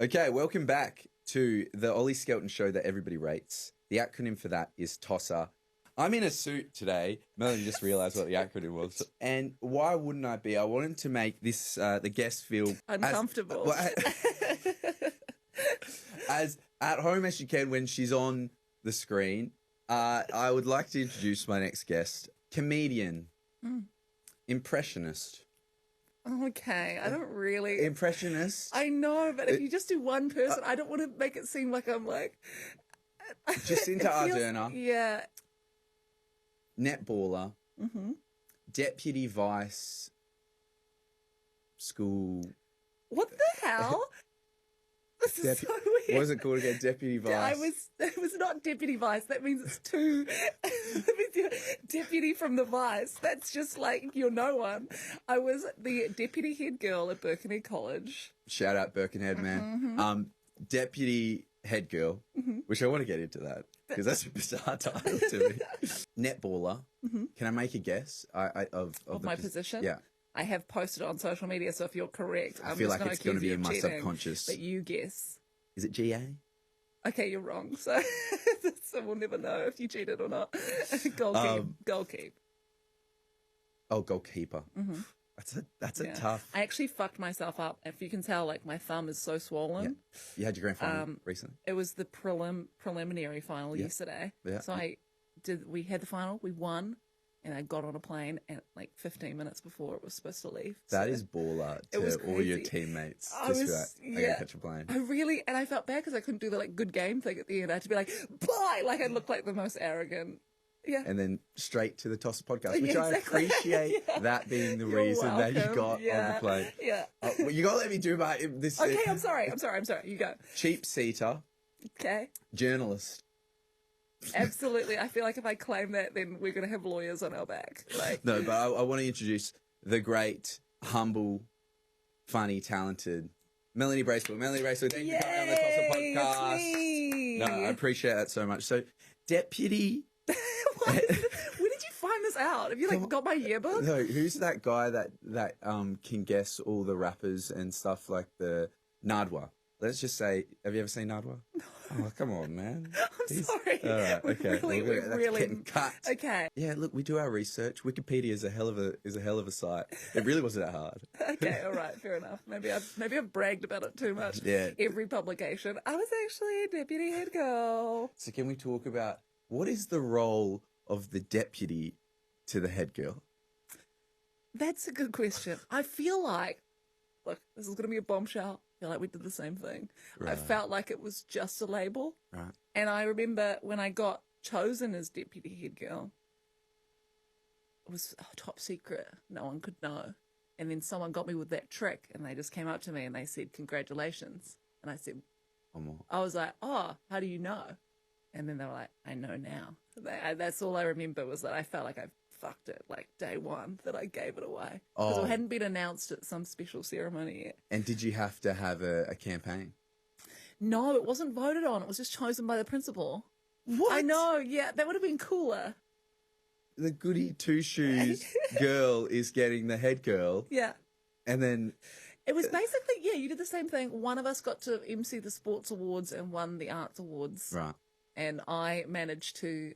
Okay, welcome back to the Ollie Skelton show that everybody rates. The acronym for that is tosser. I'm in a suit today. Melanie just realised what the acronym was. And why wouldn't I be? I wanted to make this the guest feel uncomfortable. As at home as she can when she's on the screen. I would like to introduce my next guest. Comedian. Impressionist. Okay, I don't really... Impressionist? I know, but if you just do one person, I don't want to make it seem like I'm like... Jacinda Ardern. Yeah. Netballer. Deputy Vice School... What the hell? This is so weird. What was it called again? Deputy Vice. It was not Deputy Vice. That means it's two. That means you're Deputy from the Vice. That's just like you're no one. I was the Deputy Head Girl at Birkenhead College. Shout out Birkenhead, man. Deputy Head Girl, which I want to get into that because that's a bizarre title to me. Netballer. Can I make a guess of my position? Yeah. I have posted on social media, so if you're correct, I feel like it's going to be in my cheating, subconscious. But you guess. Is it GA? Okay, you're wrong. So we'll never know if you cheated or not. Goalkeep. Oh, goalkeeper. That's a tough. I actually fucked myself up. If you can tell, like my thumb is so swollen. Yeah. You had your grand final recently. It was the preliminary final yesterday. Yeah. So we had the final, we won. And I got on a plane at like 15 minutes before it was supposed to leave. That is baller to all your teammates. I gotta catch a plane. And I felt bad because I couldn't do the like good game thing at the end. I had to be like, bye! Like I looked like the most arrogant. Yeah. And then straight to the Tosser podcast, which I appreciate that being the reason that you got on the plane. Yeah. Well, you gotta let me do this. Okay, I'm sorry. You go. Cheap seater. Okay. Journalist. Absolutely. I feel like if I claim that, then we're going to have lawyers on our back. Like... No, but I want to introduce the great, humble, funny, talented Melanie Bracewell. Melanie Bracewell, thank you for coming on the Tosser podcast. No, I appreciate that so much. So, Deputy... Where did you find this out? Have you got my yearbook? No, who's that guy that can guess all the rappers and stuff like the Nardwa? Let's just say, have you ever seen Nardwa? No. Oh, come on, man. I'm sorry. All right, okay. We're really getting cut. Okay. Yeah, look, we do our research. Wikipedia is a hell of a site. It really wasn't that hard. Okay, all right, fair enough. Maybe I've bragged about it too much. Yeah. Every publication. I was actually a deputy head girl. So can we talk about what is the role of the deputy to the head girl? That's a good question. I feel like, look, this is going to be a bombshell. I feel like we did the same thing. Right. I felt like it was just a label. Right. And I remember when I got chosen as deputy head girl, it was top secret. No one could know. And then someone got me with that trick and they just came up to me and they said, congratulations. And I said, I was like, oh, how do you know? And then they were like, I know now. That's all I remember was that I felt like I fucked it like day one, that I gave it away because it hadn't been announced at some special ceremony yet. And did you have to have a campaign? No, it wasn't voted on. It was just chosen by the principal. What? I know. Yeah, that would have been cooler. The goody two shoes girl is getting the head girl. Yeah. And then it was basically you did the same thing. One of us got to MC the sports awards and won the arts awards. Right. And I managed to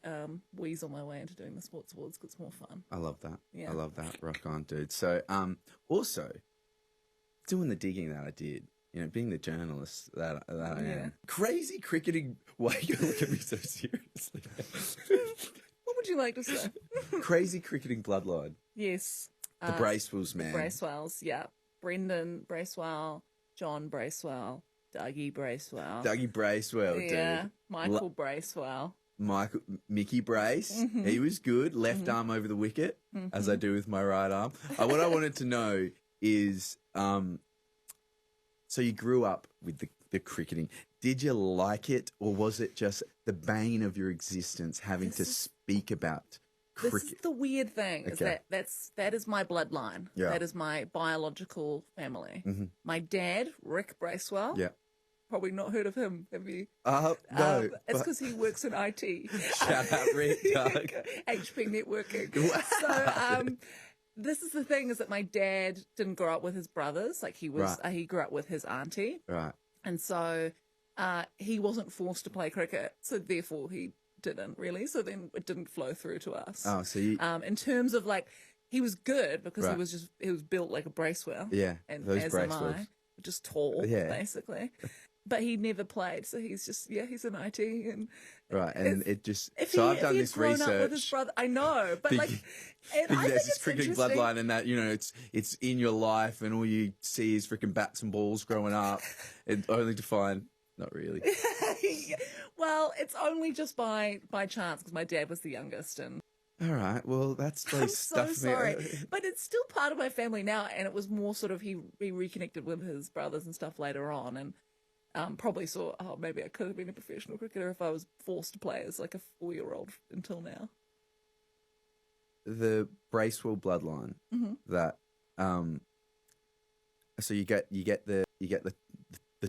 weasel my way into doing the sports awards because it's more fun. I love that. Yeah. I love that. Rock on, dude. So, also, doing the digging that I did, being the journalist that I am. Crazy cricketing. Why you look at me so seriously? What would you like to say? Crazy cricketing bloodline. Yes. The Bracewells, man. The Bracewells, yeah. Brendan Bracewell, John Bracewell. Dougie Bracewell. Dougie Bracewell, dude. Yeah, Michael Bracewell. Mickey Brace. He was good. Left arm over the wicket, as I do with my right arm. What I wanted to know is, so you grew up with the cricketing. Did you like it, or was it just the bane of your existence having to speak about cricket? This is the weird thing, is that is my bloodline. Yeah. That is my biological family. My dad, Rick Bracewell. Yeah. Probably not heard of him, have you? No. It's because he works in IT. Shout out, Rick, Doug. HP networking. Wow. So, this is the thing, is that my dad didn't grow up with his brothers. Like he grew up with his auntie. Right. And so he wasn't forced to play cricket, so therefore he didn't really. So then it didn't flow through to us. Oh, so you... in terms of like, he was good because Right. he was built like a Bracewell. Yeah, And those as am Bracewells. I, just tall, Yeah. basically. But he never played, so he's just he's an IT and Right, and it just... if So he, I've if done he had this grown up with his research. brother, I know, but like, and I Think think there's this it's cricketing interesting. bloodline and that, you know, it's in your life and all you see is freaking bats and balls growing up, and only to find... Not really. Well, it's only just by chance because my dad was the youngest, and All right, well, that's I'm like so stuff sorry, but it's still part of my family now. And it was more sort of he reconnected with his brothers and stuff later on, and probably saw, oh, maybe I could have been a professional cricketer if I was forced to play as like a 4-year-old until now. The Bracewell bloodline that so you get the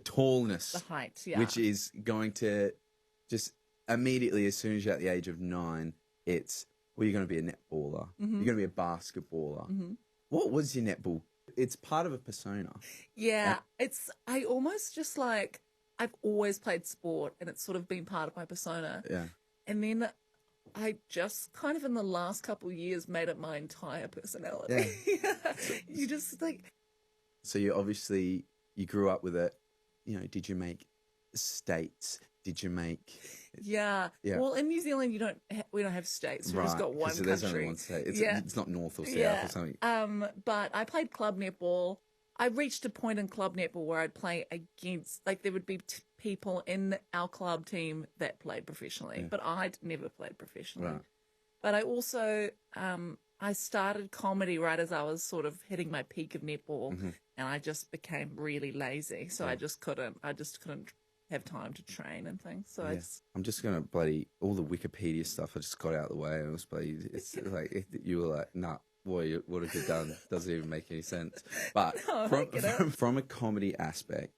tallness, The height, yeah. which is going to just immediately, as soon as you're at the age of 9, it's, well, you're going to be a netballer, you're going to be a basketballer. What was your netball? It's part of a persona. Yeah, I almost just like, I've always played sport and it's sort of been part of my persona. Yeah. And then I just kind of in the last couple of years made it my entire personality. Yeah. You just like... So you grew up with it. You know, did you make states? Did you make... Yeah. Yeah. Well, in New Zealand, we don't have states. We've just got one 'cause country. there's only one state. It's not north or south or something. But I played club netball. I reached a point in club netball where I'd play against, like there would be people in our club team that played professionally, but I'd never played professionally. Right. But I also, I started comedy right as I was sort of hitting my peak of netball, and I just became really lazy. So I just couldn't have time to train and things. So I'm just gonna all the Wikipedia stuff I just got out of the way. And it was it's like you were like, nah, boy, what have you done? Doesn't even make any sense. But from a comedy aspect,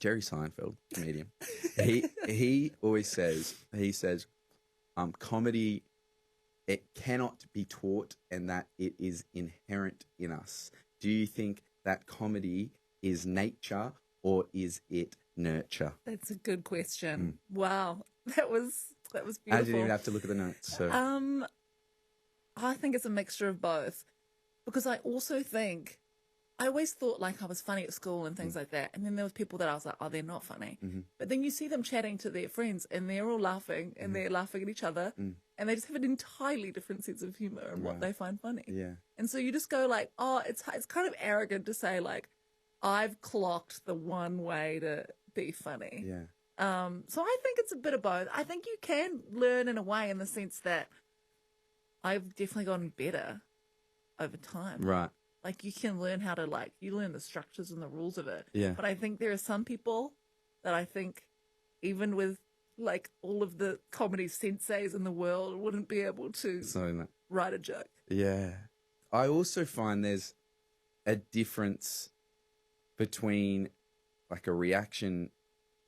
Jerry Seinfeld, comedian, he always says comedy, it cannot be taught, and that it is inherent in us. Do you think that comedy is nature or is it nurture? That's a good question. Wow, that was beautiful. I didn't even have to look at the notes. So I think it's a mixture of both, because I also think I always thought like I was funny at school and things like that, and then there was people that I was like, oh, they're not funny. But then you see them chatting to their friends and they're all laughing and they're laughing at each other, and they just have an entirely different sense of humor and what they find funny. Yeah. And so you just go like, oh, it's kind of arrogant to say like, I've clocked the one way to be funny. Yeah. So I think it's a bit of both. I think you can learn in a way, in the sense that I've definitely gotten better over time. Right. Like you can learn how to you learn the structures and the rules of it. Yeah. But I think there are some people that I think even with like all of the comedy senseis in the world wouldn't be able to write a joke. Yeah. I also find there's a difference between like a reaction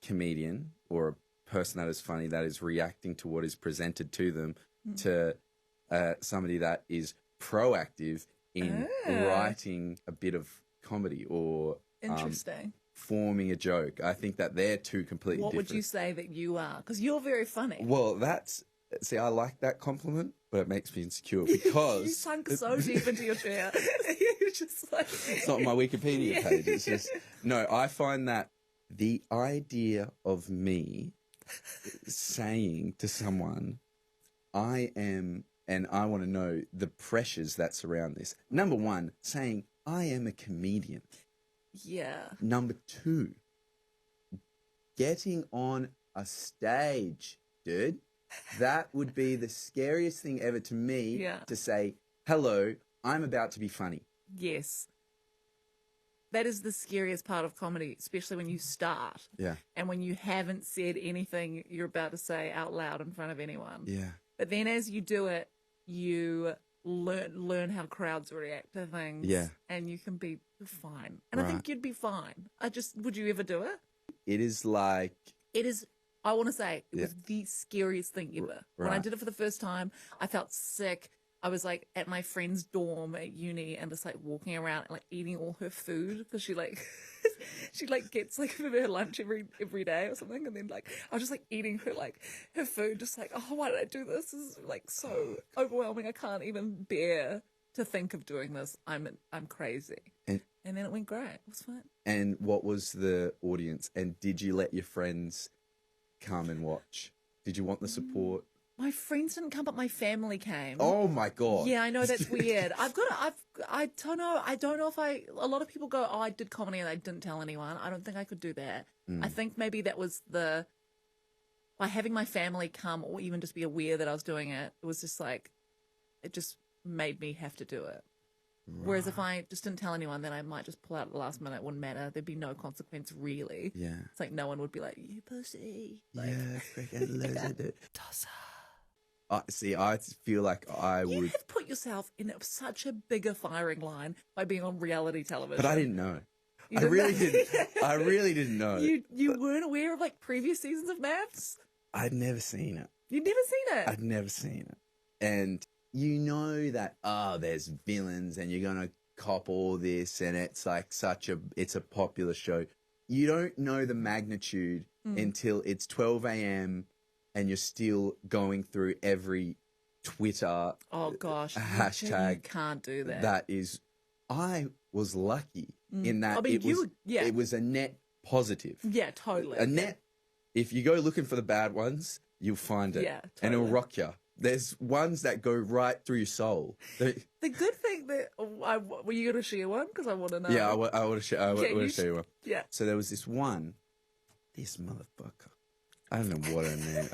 comedian or a person that is funny that is reacting to what is presented to them to somebody that is proactive in writing a bit of comedy or interesting forming a joke. I think that they're two completely different. What would you say that you are? Because you're very funny. Well, I like that compliment, but it makes me insecure because you sunk so deep into your chair. You're just like... It's not my Wikipedia page. It's just, no, I find that the idea of me saying to someone, I am, and I want to know the pressures that surround this. Number one, saying, I am a comedian. Yeah. Number two, getting on a stage, dude. That would be the scariest thing ever to me, to say, hello, I'm about to be funny. Yes. That is the scariest part of comedy, especially when you start. Yeah. And when you haven't said anything you're about to say out loud in front of anyone. Yeah. But then as you do it, you learn how crowds react to things. Yeah. And you can be fine. And I think you'd be fine. Would you ever do it? It is like... It is... I want to say it was the scariest thing ever. When I did it for the first time, I felt sick. I was like at my friend's dorm at uni and just like walking around and like eating all her food because she like she like gets like her lunch every day or something, and then like I was just like eating her food, just like, oh, why did I do this? This is like so overwhelming. I can't even bear to think of doing this. I'm crazy. And then it went great. It was fun. And what was the audience? And did you let your friends come and watch? Did you want the support? My friends didn't come, but my family came. Oh my God. Yeah, I know that's weird. I don't know. I don't know if a lot of people go, oh, I did comedy and I didn't tell anyone. I don't think I could do that. I think maybe that was by having my family come or even just be aware that I was doing it, it was just like, it just made me have to do it. Right. Whereas if I just didn't tell anyone, then I might just pull out at the last minute. It wouldn't matter. There'd be no consequence, really. Yeah. It's like no one would be like, you pussy. Like, yeah, freaking lose it. Tosser. See, I feel like I would... You have put yourself in such a bigger firing line by being on reality television. But I didn't know. I really didn't know. You weren't aware of like previous seasons of MAFS? I'd never seen it. You'd never seen it? I'd never seen it. And you know that, there's villains and you're going to cop all this and it's like it's a popular show. You don't know the magnitude until it's 12 a.m. and you're still going through every Twitter hashtag. You can't do that. That is, I was lucky in that it was a net positive. Yeah, totally. A net, if you go looking for the bad ones, you'll find it. Yeah, totally. And it'll rock you. There's ones that go right through your soul. The good thing that were you going to share one? Because I want to know. Yeah, I want to share you one. Yeah. So there was this one. This motherfucker. I don't know what her name.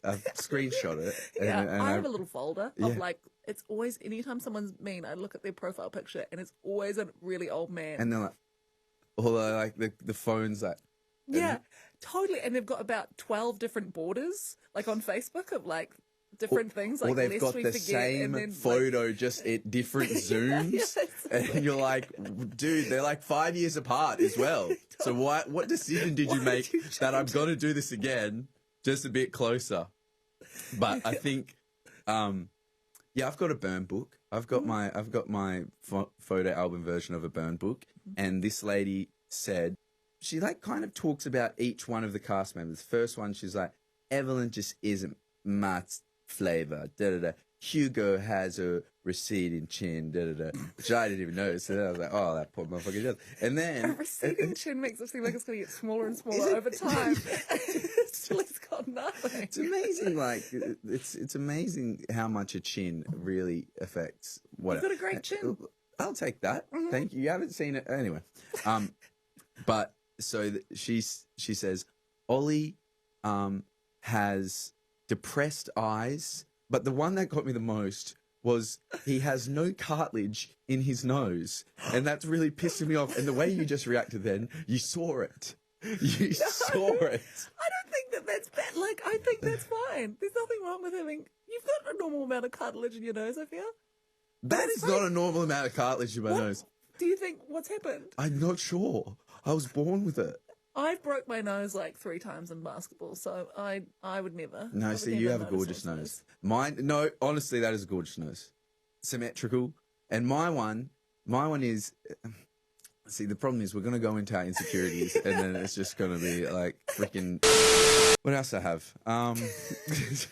I've screenshot it. And I have a little folder of like, it's always, anytime someone's mean, I look at their profile picture and it's always a really old man. And they're like, all like the phone's like. Yeah, totally. And they've got about 12 different borders, like on Facebook of like, different things, like, or they've got the same photo, just at different zooms, and you're like, dude, they're like 5 years apart as well. So what decision did you make that I'm going to do this again, just a bit closer? But I think, I've got a burn book. I've got my photo album version of a burn book, and this lady said, she like kind of talks about each one of the cast members. First one, she's like, Evelyn just isn't my flavor, Hugo has a receding chin, which I didn't even notice. So then I was like, oh, that poor motherfucker does. And then a receding chin makes it seem like it's going to get smaller and smaller over time. Still, it's got nothing. It's amazing, like it's amazing how much a chin really affects what. You've got a great chin. I'll take that. Thank you. You haven't seen it anyway. But so she says Ollie has depressed eyes, but the one that got me the most was he has no cartilage in his nose, and that's really pissing me off. And the way you just reacted then, you saw it. You saw it. I don't think that's bad. Like, I think that's fine. There's nothing wrong with having... You've got a normal amount of cartilage in your nose, I feel. That is not a normal amount of cartilage in my nose. Do you think... What's happened? I'm not sure. I was born with it. I broke my nose like 3 times in basketball, so I would never. No, see, you have a gorgeous nose. Mine, no, honestly, that is a gorgeous nose. Symmetrical. And my one is, see, the problem is we're going to go into our insecurities and then it's just going to be like freaking, what else I have? Was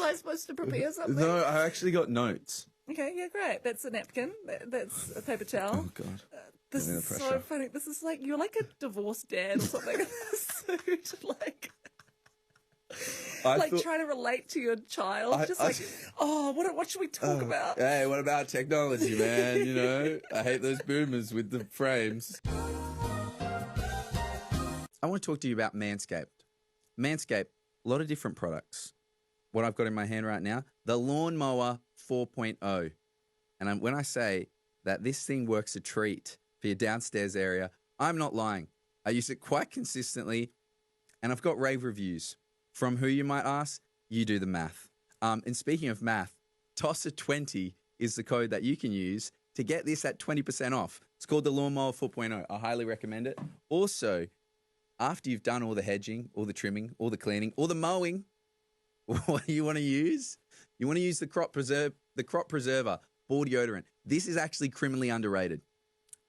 I supposed to prepare something? No, I actually got notes. Okay, yeah, great. That's a napkin. That's a paper towel. Oh, God. This is so funny. This is like, you're like a divorced dad or something in this suit. Like trying to relate to your child. What should we talk about? Hey, what about technology, man? You know, I hate those boomers with the frames. I want to talk to you about Manscaped. Manscaped, a lot of different products. What I've got in my hand right now, the Lawnmower 4.0. And when I say that this thing works a treat for your downstairs area, I'm not lying. I use it quite consistently, and I've got rave reviews. From who, you might ask? You do the math. And speaking of math, tosser20 is the code that you can use to get this at 20% off. It's called the Lawnmower 4.0. I highly recommend it. Also, after you've done all the hedging, all the trimming, all the cleaning, all the mowing, what do you want to use? You want to use the crop preserver ball deodorant. This is actually criminally underrated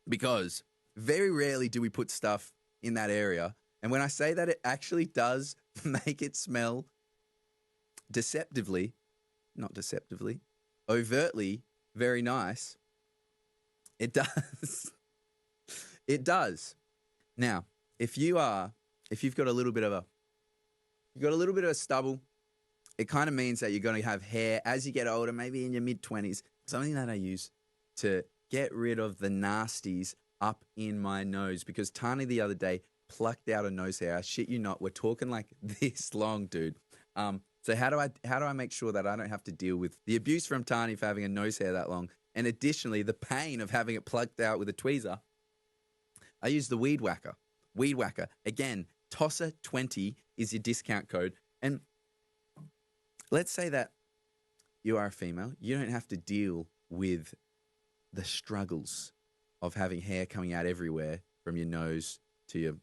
because very rarely do we put stuff in that area. And when I say that, it actually does make it smell overtly very nice. It does. It does. Now, if you've got a little bit of a stubble, it kind of means that you're going to have hair as you get older, maybe in your mid-20s. Something that I use to get rid of the nasties up in my nose, because Tani the other day plucked out a nose hair. I shit you not. We're talking like this long, dude. So how do I make sure that I don't have to deal with the abuse from Tani for having a nose hair that long, and additionally the pain of having it plucked out with a tweezer? I use the Weed Whacker. Weed Whacker. Again, tosser20 is your discount code. And let's say that you are a female. You don't have to deal with the struggles of having hair coming out everywhere from your nose to your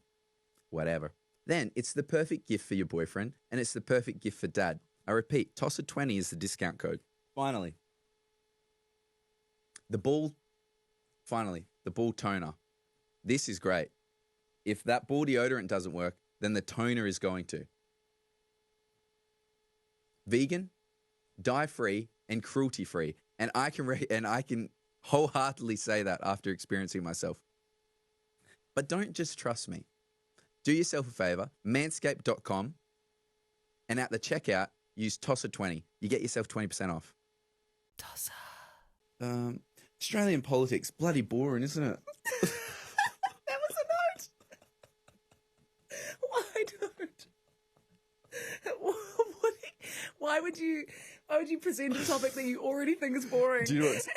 whatever. Then it's the perfect gift for your boyfriend, and it's the perfect gift for dad. I repeat, tosser20 is the discount code. Finally, the ball toner. This is great. If that ball deodorant doesn't work, then the toner is going to. Vegan, dye-free, and cruelty-free. And I can wholeheartedly say that after experiencing myself. But don't just trust me. Do yourself a favor, manscaped.com, and at the checkout, use tosser20. You get yourself 20% off. Tosser. Australian politics, bloody boring, isn't it? That was a note. Why would you present a topic that you already think is boring? Do you know what?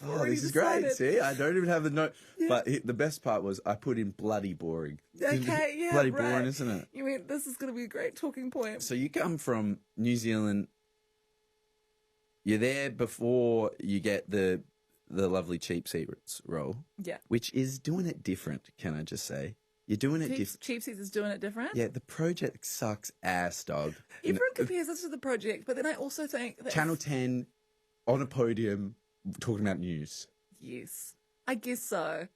Oh, this is great. See, I don't even have the note. Yeah. But the best part was I put in bloody boring. Okay, yeah, bloody right. boring, isn't it? You mean this is going to be a great talking point? So you come from New Zealand. You're there before you get the lovely cheap seats roll. Yeah. Which is doing it different, can I just say? You're doing it different. Cheap seats is doing it different? Yeah, the project sucks ass, dog. Everyone compares us to the project, but then I also think that Channel 10 on a podium talking about news. Yes. I guess so.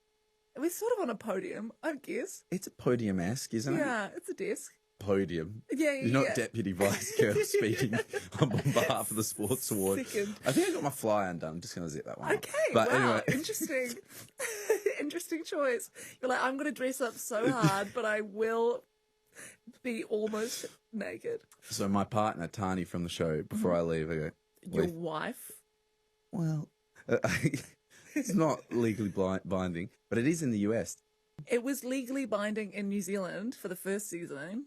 We're sort of on a podium, I guess. It's a podium-esque, isn't it? Yeah, it's a desk. Podium. Yeah. You're not Deputy Vice Girl speaking on behalf of the Sports Award. Second. I think I got my fly undone. I'm just going to zip that one Okay, up. But wow, anyway. Interesting. Interesting choice. You're like, I'm going to dress up so hard, but I will be almost naked. So my partner, Tani, from the show, before I leave, I go... Your wife? Well, it's not legally binding, but it is in the US. It was legally binding in New Zealand for the first season,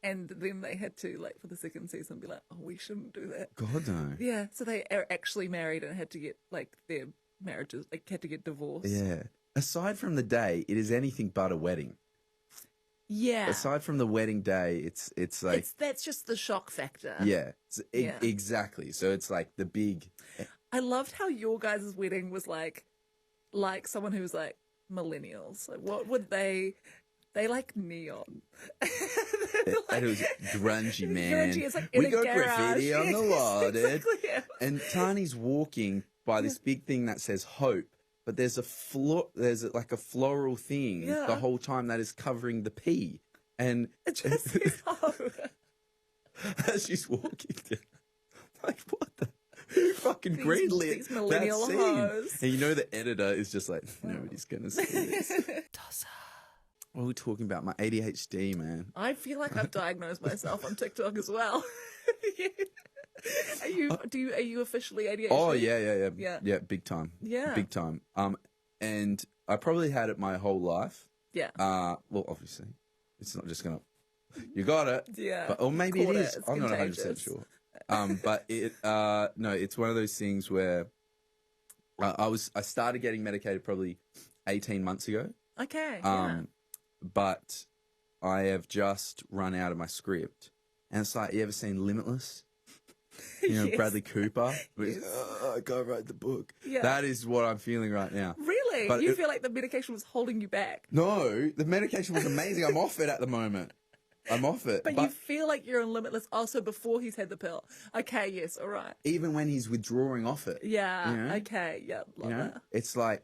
and then they had to, like, for the second season, be like, oh, we shouldn't do that. God, no. Yeah, so they are actually married and had to get, like, their marriages, like, had to get divorced. Yeah. Aside from the day, it is anything but a wedding. Yeah. Aside from the wedding day, it's like... That's just the shock factor. Yeah, exactly. So it's like the big... I loved how your guys' wedding was like someone who was like, millennials. Like, what would they like neon. Like, and it was grungy, man. Grungy, it's like we in got a garage. graffiti on the wall, dude. Exactly, yeah. And Tani's walking by this big thing that says hope, but there's like a floral thing the whole time that is covering the P. And it just says hope. As she's walking down, like, what the... Who fucking greenlit that scene? Hoes. And you know the editor is just like, nobody's going to see this. What are we talking about? My ADHD, man. I feel like I've diagnosed myself on TikTok as well. Are you officially ADHD? Oh, yeah. Yeah, big time. Yeah. Big time. And I probably had it my whole life. Yeah. Well, obviously. It's not just going to... You got it. Yeah. But, or maybe it is. I'm not 100% sure. But no, it's one of those things where I started getting medicated probably 18 months ago. Okay. But I have just run out of my script. And it's like, you ever seen Limitless? You know, yes. Bradley Cooper? Yes. I can't write the book. Yeah. That is what I'm feeling right now. Really? But you feel like the medication was holding you back? No, the medication was amazing. I'm off it at the moment. I'm off it. But you feel like you're on Limitless also before he's had the pill. Okay, yes, all right. Even when he's withdrawing off it. Yeah, you know? okay, yeah, love that. It's like,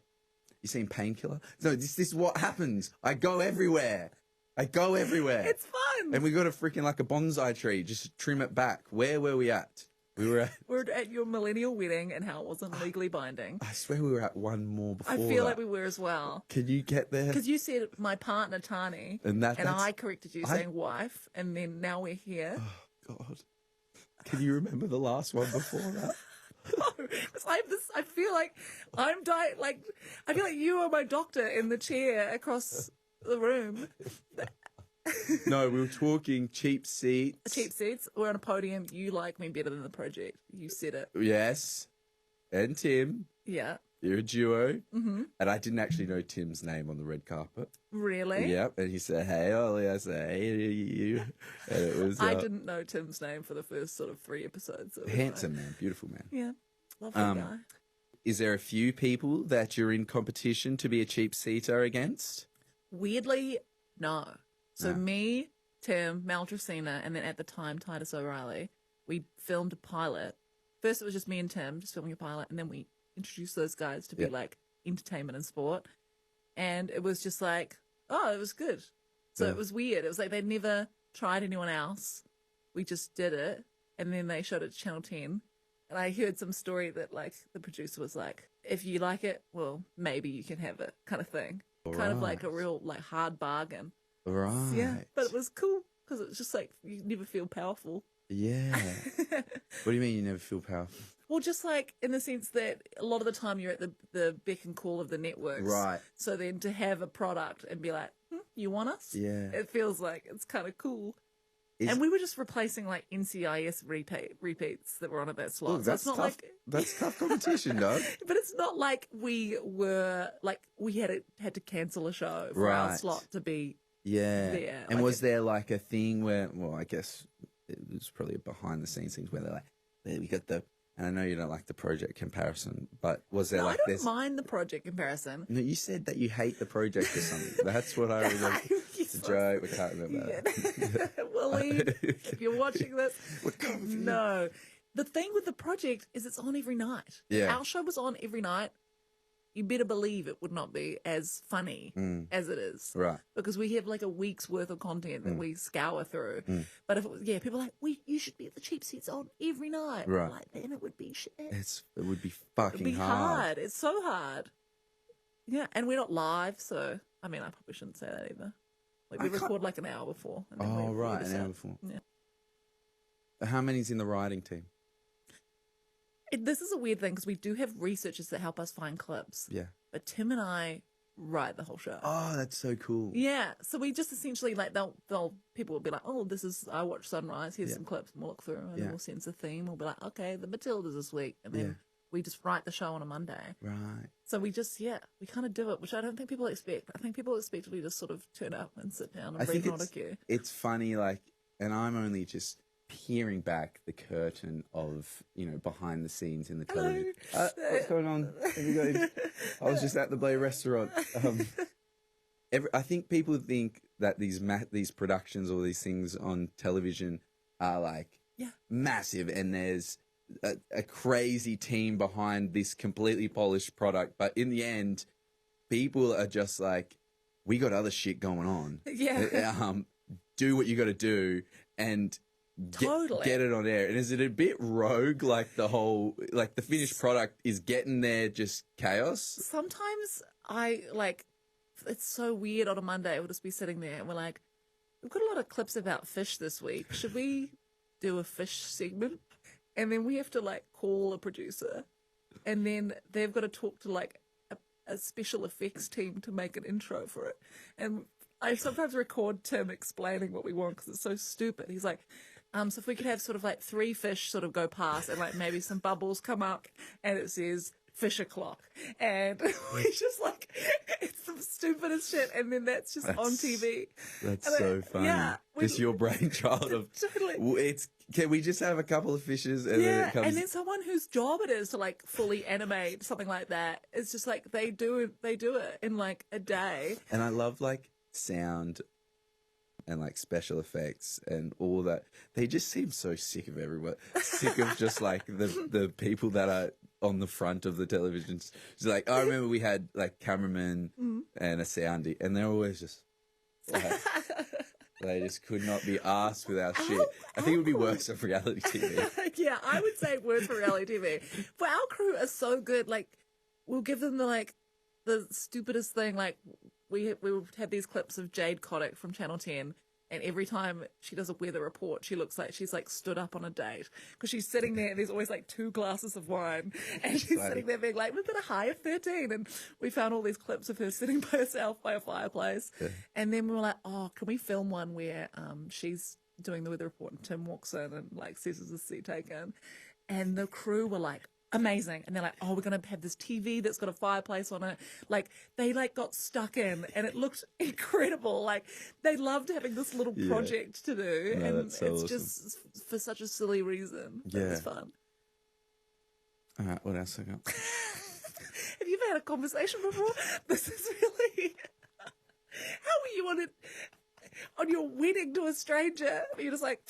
you seen Painkiller? No, this is what happens. I go everywhere. It's fun. And we got a freaking like a bonsai tree. Just trim it back. Where were we at? We were at your millennial wedding and how it wasn't legally binding. I swear we were at one more before I feel like we were as well. Can you get there? Because you said my partner, Tani, and I corrected you saying wife, and then now we're here. Oh, God. Can you remember the last one before that? No, it's like this. I feel like I'm dying. Like, I feel like you are my doctor in the chair across the room. No, we were talking cheap seats. Cheap seats. We're on a podium. You like me better than the project. You said it. Yes. And Tim. Yeah. You're a duo. Mm-hmm. And I didn't actually know Tim's name on the red carpet. Really? Yep. And he said, "Hey, Ollie." I said, "Hey, you." And it was. I didn't know Tim's name for the first sort of 3 episodes. Handsome man. Beautiful man. Yeah. Lovely guy. Is there a few people that you're in competition to be a cheap seater against? Weirdly, no. So me, Tim, Mel Jacinda, and then at the time, Titus O'Reilly, we filmed a pilot. First, it was just me and Tim, just filming a pilot, and then we introduced those guys to be like entertainment and sport. And it was just like, oh, it was good. So it was weird. It was like they'd never tried anyone else. We just did it. And then they showed it to Channel 10. And I heard some story that like the producer was like, if you like it, well, maybe you can have it kind of thing. Kind of like a real like hard bargain. Right. Yeah, but it was cool because it's just like you never feel powerful. Yeah. What do you mean you never feel powerful? Well, just like in the sense that a lot of the time you're at the beck and call of the networks. Right. So then to have a product and be like, you want us? Yeah. It feels like it's kind of cool. And we were just replacing like NCIS repeats that were on at that slot. Look, that's so it's not tough. like That's tough competition, dog. But it's not like we were like we had to cancel a show for our slot to be there. And like was there like a thing where, well, I guess it was probably behind the scenes things where they're like, we got the, and I know you don't like the project comparison, but was there like I don't mind the project comparison. No, you said that you hate the project or something. That's what I remember. It's a joke. We can't remember that. Willie, if you're watching this, no. The thing with the project is it's on every night. Yeah. If our show was on every night, you better believe it would not be as funny as it is. Right. Because we have like a week's worth of content that we scour through. But if it was, people are like, you should be at the cheap seats on every night. Right. Like, then it would be shit. It would be fucking It'd be hard. It's so hard. Yeah. And we're not live. So, I mean, I probably shouldn't say that either. Like, we record like an hour before. And then an hour before. Yeah. How many's in the writing team? This is a weird thing because we do have researchers that help us find clips. Yeah. But Tim and I write the whole show. Oh, that's so cool. Yeah. So we just essentially like people will be like, oh, I watched Sunrise. Here's some clips, and we'll look through, and then we'll sense a theme. We'll be like, okay, the Matildas this week, and then we just write the show on a Monday. Right. So we just we kind of do it, which I don't think people expect. I think people expect we just sort of turn up and sit down and read on a queue. It's funny, like, and I'm only just peering back the curtain of, behind the scenes in the television. What's going on? I was just at the Blay restaurant. I think people think that these productions or these things on television are like massive, and there's a crazy team behind this completely polished product. But in the end, people are just like, we got other shit going on. Yeah. Do what you got to do and get it on air. And is it a bit rogue, like the finished product is getting there just chaos? Sometimes it's so weird on a Monday. We'll just be sitting there and we're like, we've got a lot of clips about fish this week. Should we do a fish segment? And then we have to call a producer, and then they've got to talk to a special effects team to make an intro for it. And I sometimes record Tim explaining what we want because it's so stupid. He's like, so if we could have sort of 3 fish sort of go past and maybe some bubbles come up and it says fish o'clock, and we just it's the stupidest shit, and then that's just on TV. That's so funny. Yeah, just your brainchild of totally. Can we just have a couple of fishes and then it comes... and then someone whose job it is to fully animate something like that. It's just they do it in a day. And I love sound and like special effects and all that. They just seem so sick of everyone. Sick of just like the people that are on the front of the television. It's like, I remember we had like cameramen and a soundy, and they're always just like, they just could not be asked with our shit. I think it would be worse for reality TV. Yeah, I would say worse for reality TV. But our crew are so good. Like, we'll give them the stupidest thing. Like, we had these clips of Jade Kotick from Channel 10, and every time she does a weather report, she looks like she's like stood up on a date, because she's sitting there and there's always like 2 glasses of wine, and she's sitting there being like, we've got a high of 13, and we found all these clips of her sitting by herself by a fireplace. And then we were like, oh, can we film one where she's doing the weather report and Tim walks in and like says there's a seat taken, and the crew were like, amazing. And they're like, oh, we're going to have this TV that's got a fireplace on it. Like, they like got stuck in, and it looked incredible. Like, they loved having this little project to do. No, and that's so it's awesome. just for such a silly reason. It was fun. All right, what else I got? Have you ever had a conversation before? This is really... How were you on your wedding to a stranger? You're just like...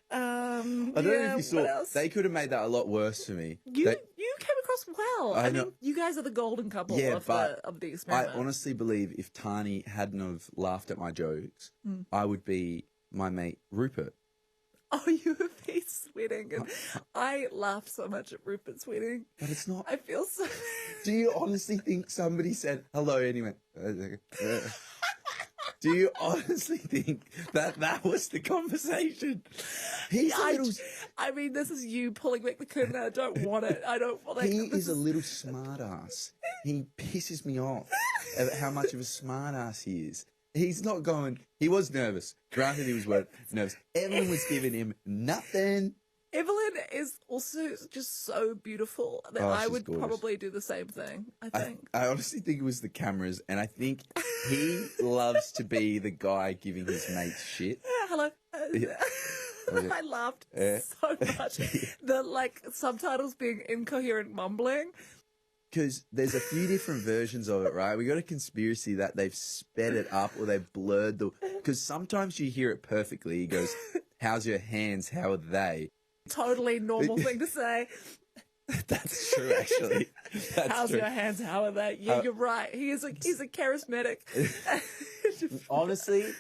I don't know if you saw. They could have made that a lot worse for me. You came across well. I know. mean, you guys are the golden couple of the experiment. I honestly believe if Tani hadn't have laughed at my jokes, I would be my mate Rupert. Oh, you would be sweating. And I laughed so much at Rupert's wedding. But it's not. I feel so... Do you honestly think somebody said hello anyway? Do you honestly think that was the conversation? I mean, this is you pulling back the curtain. I don't want it. I don't want it. He is a little smart ass. He pisses me off at how much of a smart ass he is. He's not going... He was nervous. Granted, he was nervous. Evelyn was giving him nothing. Evelyn is also just so beautiful that I would probably do the same thing, I think. I honestly think it was the cameras, and I think he loves to be the guy giving his mates shit. Hello. I laughed so much. The like subtitles being incoherent mumbling. Because there's a few different versions of it, right? We got a conspiracy that they've sped it up or they've blurred the... Because sometimes you hear it perfectly. He goes, how's your hands? How are they? Totally normal thing to say. That's true, actually. How's your hands? How are they? Yeah, you're right. He's a charismatic. Honestly,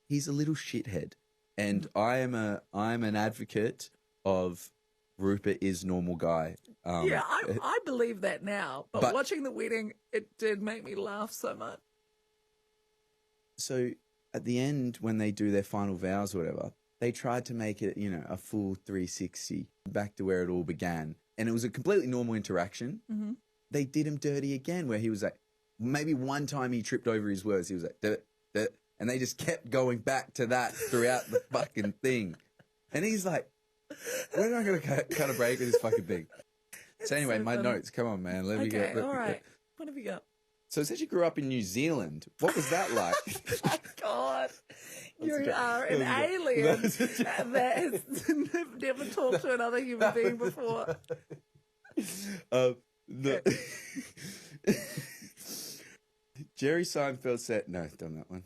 he's a little shithead. And I am an advocate of Rupert is normal guy. Yeah, I believe that now. But watching the wedding, it did make me laugh so much. So at the end, when they do their final vows or whatever, they tried to make it, a full 360 back to where it all began. And it was a completely normal interaction. Mm-hmm. They did him dirty again, where he was like, maybe one time he tripped over his words. He was like, duh. And they just kept going back to that throughout the fucking thing. And he's like, when am I going to cut a break with this fucking thing? So anyway, my notes. Come on, man. Let me go. Okay, all right. What have you got? So it says you grew up in New Zealand. What was that like? Oh my God. You are an alien that has never talked to another human being before. Jerry Seinfeld said... No, done that one.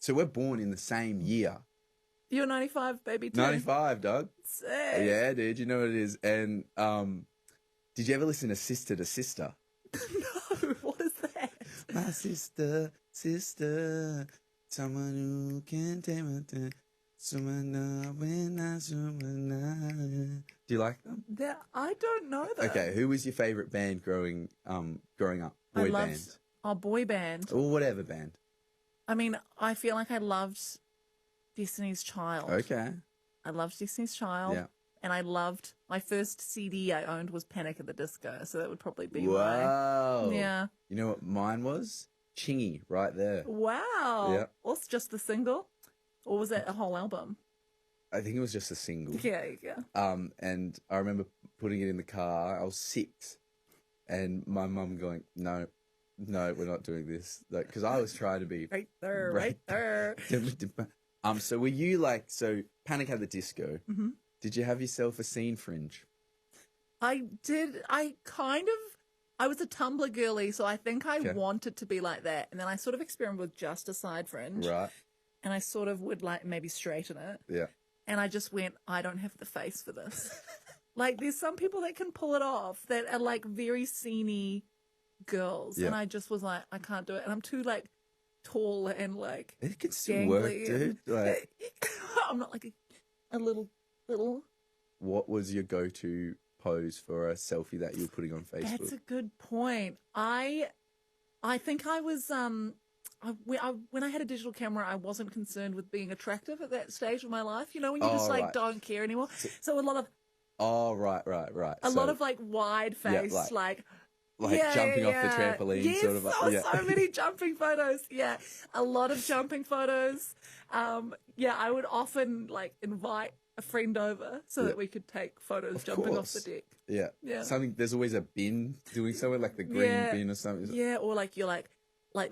So we're born in the same year. You're 95, baby, too. 95, dog. Sick. Yeah, dude, you know what it is. And did you ever listen to Sister to Sister? No, what is that? My sister, someone who can take my time. Do you like them? I don't know them. Okay, who was your favourite band growing up? Boy band? Oh, boy band. Or whatever band. I mean, I feel like I loved Destiny's Child. Okay. I loved Destiny's Child. Yeah. And I loved... My first CD I owned was Panic at the Disco, so that would probably be Wow. Yeah. You know what mine was? Chingy, right there. Wow. Yeah. Was it just the single? Or was that a whole album? I think it was just a single. Yeah, yeah. And I remember putting it in the car. I was 6. And my mum going, no, we're not doing this. Because I was trying to be... Right there. So were you like... So Panic at the Disco. Mm-hmm. Did you have yourself a scene fringe? I did. I was a Tumblr girly, so I think I wanted to be like that. And then I sort of experimented with just a side fringe. Right. and I sort of would like maybe straighten it. Yeah. And I just went, I don't have the face for this. Like, there's some people that can pull it off that are like very sceney girls. Yeah. And I just was like, I can't do it. And I'm too like tall and like It can still work, dude. Like, I'm not like a little. what was your go-to pose for a selfie that you were putting on Facebook? That's a good point. I think I was when I had a digital camera, I wasn't concerned with being attractive at that stage of my life. You know, when you just like don't care anymore. So a lot of right. a lot of like wide face, like jumping off the trampoline, yes, sort of. So many jumping photos. Yeah, a lot of jumping photos. I would often like invite a friend over so that we could take photos jumping off the deck. Yeah. Something. There's always a bin doing something, like the green bin or something. Yeah, or like you're like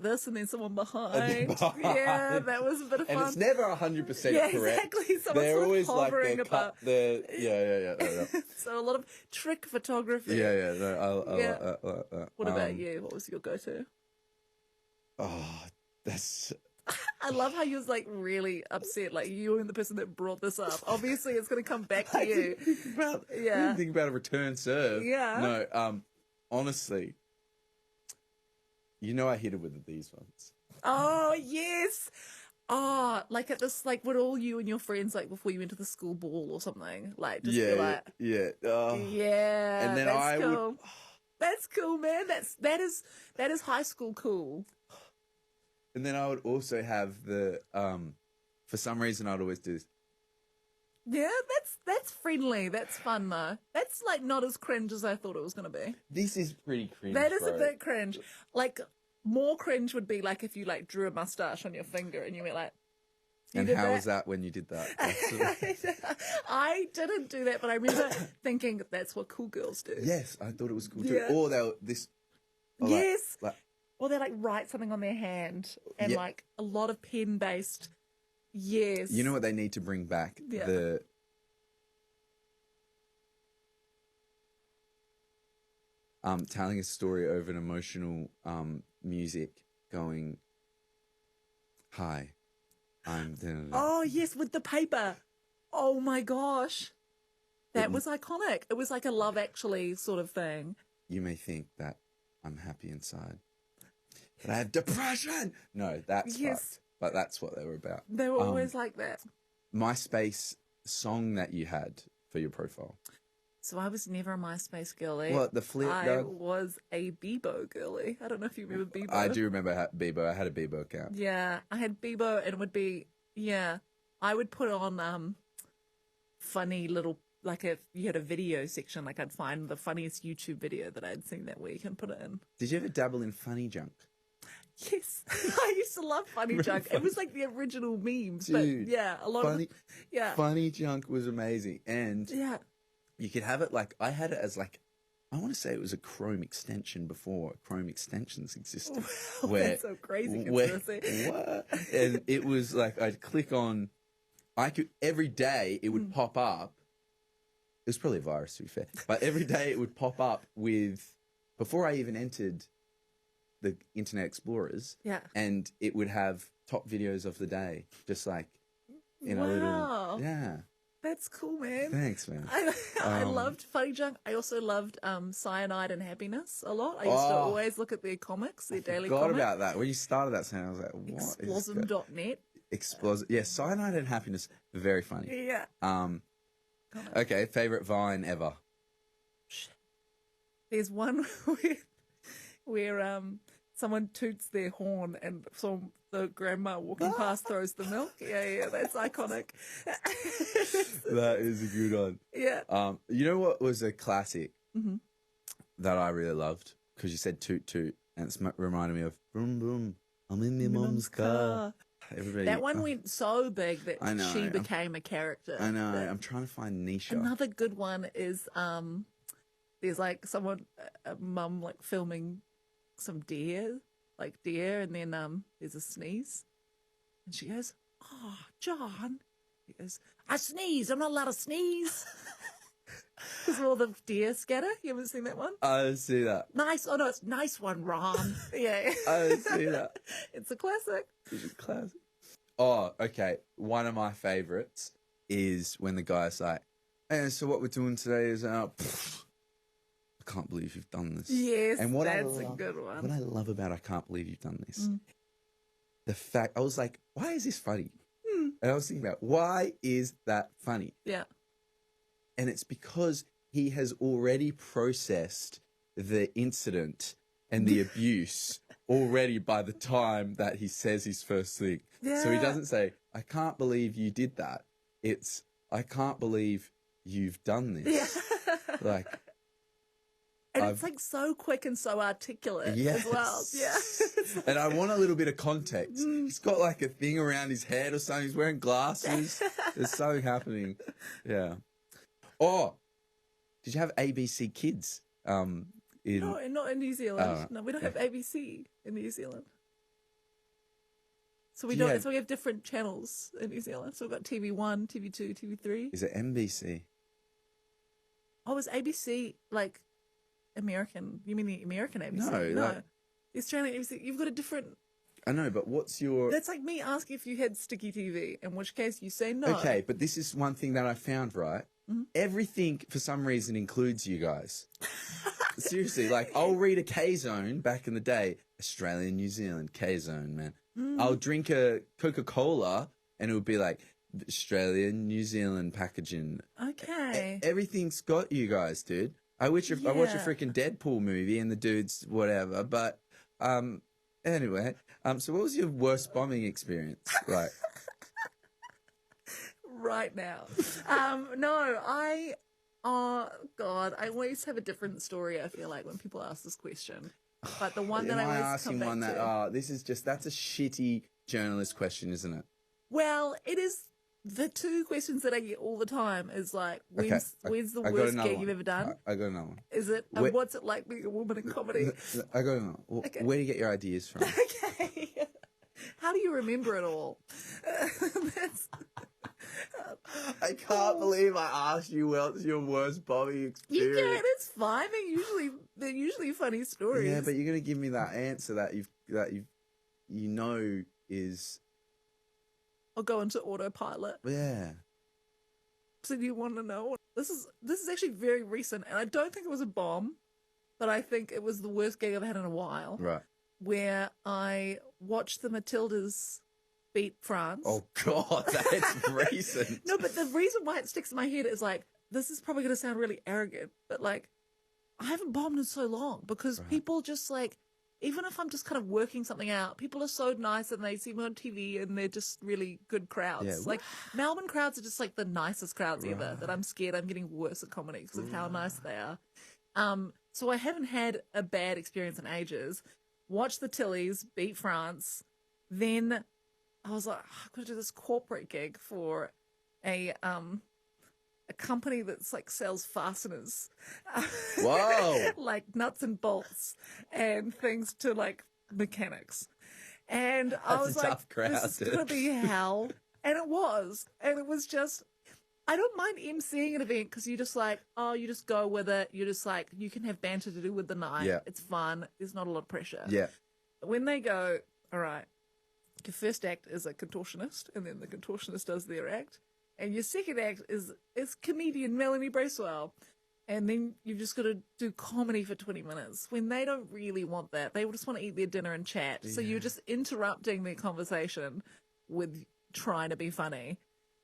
this, and then someone behind. Yeah, that was a bit of fun. And it's never 100% correct. Exactly. Someone's they're always like hovering about. Yeah. So a lot of trick photography. Yeah. No, What about you? What was your go-to? Oh, that's. I love how you was like really upset. Like you and the person that brought this up. Obviously, it's going to come back to you. I didn't think about a return serve. Yeah. No. Honestly. You know, I hit it with these ones. Oh, yes. Oh, like at this, like, would all you and your friends, like, before you went to the school ball or something, like, just be like, yeah. Yeah. And then that's cool. That's cool, man. That is high school cool. And then I would also have the, for some reason, I'd always do this. Yeah, that's friendly. That's fun, though. That's, like, not as cringe as I thought it was going to be. This is pretty cringe, That is bro. a bit cringe. Like, more cringe would be, like, if you, like, drew a mustache on your finger and you went, like... And how was that when you did that? I didn't do that, but I remember thinking that's what cool girls do. Yes, I thought it was cool too. Yeah. Or they'll, this... Or yes. Like, or they, like, write something on their hand and, like, a lot of pen-based... Yes. You know what they need to bring back? Yeah. The telling a story over an emotional music going, hi, I'm... Oh, yes, with the paper. Oh, my gosh. That was iconic. It was like a Love Actually sort of thing. You may think that I'm happy inside, but I have depression. No, that's fucked. But that's what they were about. They were always like that. MySpace song that you had for your profile. So I was never a MySpace girly. What, the flip? I was a Bebo girly. I don't know if you remember Bebo. I do remember Bebo. I had a Bebo account. Yeah, I had Bebo, and it would be, I would put on funny little, like if you had a video section, like I'd find the funniest YouTube video that I'd seen that week and put it in. Did you ever dabble in funny junk? Yes, I used to love funny junk. It was like the original memes, Dude, but yeah, a lot funny, of funny junk was amazing, and you could have it like I had it as like I want to say it was a Chrome extension before Chrome extensions existed. That's so crazy. And it was like I'd click on, I could every day it would pop up. It was probably a virus to be fair, but every day it would pop up with before I even entered the Internet Explorers, and it would have top videos of the day, just like in a little, That's cool, man. Thanks, man. I loved funny junk. I also loved Cyanide and Happiness a lot. I used to always look at their comics, their daily comics. I forgot about that. When you started that saying, I was like, what Explosm.net. Yeah, Cyanide and Happiness, very funny. Yeah. Okay, favourite Vine ever? There's one where someone toots their horn and the grandma walking past throws the milk. Yeah, that's iconic. That is a good one. Yeah. You know what was a classic that I really loved? Because you said toot toot, and it's reminded me of boom boom, I'm in my mum's car. Everybody, that one went so big that she became a character. I know. I'm trying to find niche. Another good one is there's like someone, a mum like filming some deer, and then there's a sneeze, and she goes, "Oh, John," he goes, "I sneeze. I'm not allowed to sneeze." Because all the deer scatter. You haven't seen that one? I see that. Nice. Oh no, it's nice one, Ron. Yeah. I see that. It's a classic. It's a classic. Oh, okay. One of my favorites is when the guy's like, "And so what we're doing today is, I can't believe you've done this." Yes, and that's a good one. What I love about I can't believe you've done this, the fact I was like, why is this funny? And I was thinking about why is that funny? Yeah. And it's because he has already processed the incident and the abuse already by the time that he says his first thing. Yeah. So he doesn't say, "I can't believe you did that." It's, "I can't believe you've done this." Yeah. Like, and it's like so quick and so articulate yes. as well. Yeah. And I want a little bit of context. He's got like a thing around his head or something. He's wearing glasses. There's something happening. Yeah. Oh, did you have ABC Kids? No, not in New Zealand. No, we don't have okay. ABC in New Zealand. So we don't. Yeah. So we have different channels in New Zealand. So we've got TV1, TV2, TV3. Is it NBC? Oh, is ABC like American? You mean the American ABC? No, like- The Australian ABC. You've got a different. I know, but what's your... That's like me asking if you had sticky TV, in which case you say no. Okay, but this is one thing that I found, right? Everything, for some reason, includes you guys. Seriously, like, I'll read a K-Zone back in the day. Australia, New Zealand, K-Zone, man. I'll drink a Coca-Cola, and it would be like, Australia, New Zealand packaging. Okay. Everything's got you guys, dude. I watch a Yeah. freaking Deadpool movie, and the dude's whatever, but... Anyway, so what was your worst bombing experience like? Right now. Oh God, I always have a different story, I feel like, when people ask this question. But the one that I Am I always asking come back one that? to. Oh, that's a shitty journalist question, isn't it? Well, it is. The two questions that I get all the time is like, when's the I got worst another gig one. you've ever done? I got another one. Is it? Where- And what's it like being a woman in comedy? I got another one. Okay. Where do you get your ideas from? Okay. How do you remember it all? That's, I can't believe I asked you what's your worst bombing you experience. can. It's fine. They're usually funny stories. Yeah, but you're gonna give me that answer that you know is I'll go into autopilot. yeah. So do you want to know? This is actually very recent, and I don't think it was a bomb, but I think it was the worst gig I've had in a while. Right. Where I watched the Matildas beat France. Oh God, that's recent. No, but the reason why it sticks in my head is like, this is probably going to sound really arrogant, but like, I haven't bombed in so long because people just like, even if I'm just kind of working something out, people are so nice and they see me on TV and they're just really good crowds. Yeah. Like Melbourne crowds are just like the nicest crowds ever, that I'm scared I'm getting worse at comedy because of how nice they are. So I haven't had a bad experience in ages. Watched the Tillies beat France. Then I was like, I've got to do this corporate gig for a company that's like sells fasteners. Whoa. Like nuts and bolts and things to like mechanics. And I That's was a like, tough crowd, this is dude. going to be hell. And it was. And it was just, I don't mind emceeing an event because you're just like, oh, you just go with it. You're just like, you can have banter to do with the night. Yeah. It's fun. There's not a lot of pressure. Yeah. When they go, all right, your first act is a contortionist, and then the contortionist does their act. And your second act is comedian Melanie Bracewell. And then you've just got to do comedy for 20 minutes. When they don't really want that, they just want to eat their dinner and chat. So you're just interrupting their conversation with trying to be funny.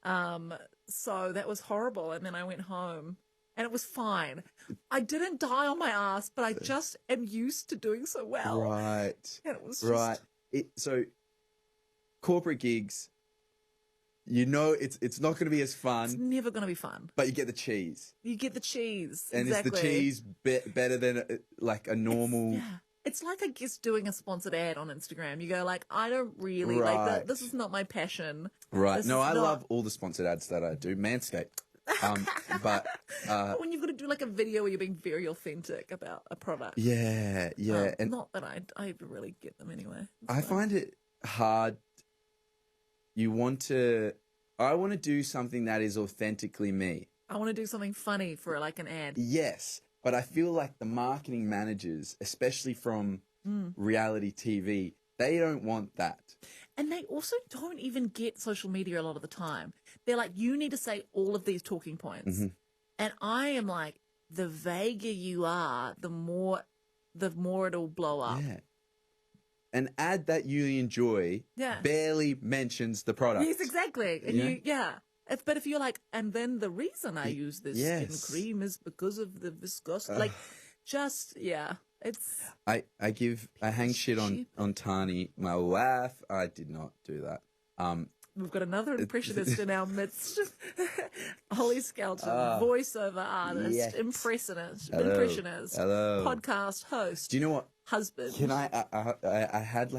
So that was horrible. And then I went home and it was fine. I didn't die on my ass, but I just am used to doing so well. Right. And it was just, Right. So corporate gigs, you know it's not going to be as it's fun, never going to be fun. but you get the cheese. You get the cheese. And exactly. is the cheese better than like a normal... Yeah. It's like, I guess, doing a sponsored ad on Instagram. You go like, I don't really like Right. that. This is not my passion. Right. This No, is I not- love all the sponsored ads that I do. Manscaped. But When you've got to do like a video where you're being very authentic about a product. yeah. And Not that I really get them anyway. I find it hard. I want to do something that is authentically me. I want to do something funny for like an ad. Yes, but I feel like the marketing managers, especially from reality TV, they don't want that. And they also don't even get social media a lot of the time. They're like, you need to say all of these talking points. Mm-hmm. And I am like, the vaguer you are, the more it'll blow up. Yeah. An ad that you enjoy barely mentions the product. Yes, exactly. And but if you're like, and then the reason I use this skin cream is because of the viscosity. It's. I hang shit on Tani, my wife. I did not do that. We've got another impressionist in our midst. Ollie Skelton, voiceover artist, impressionist, podcast host. Do you know what? Husband. Can I had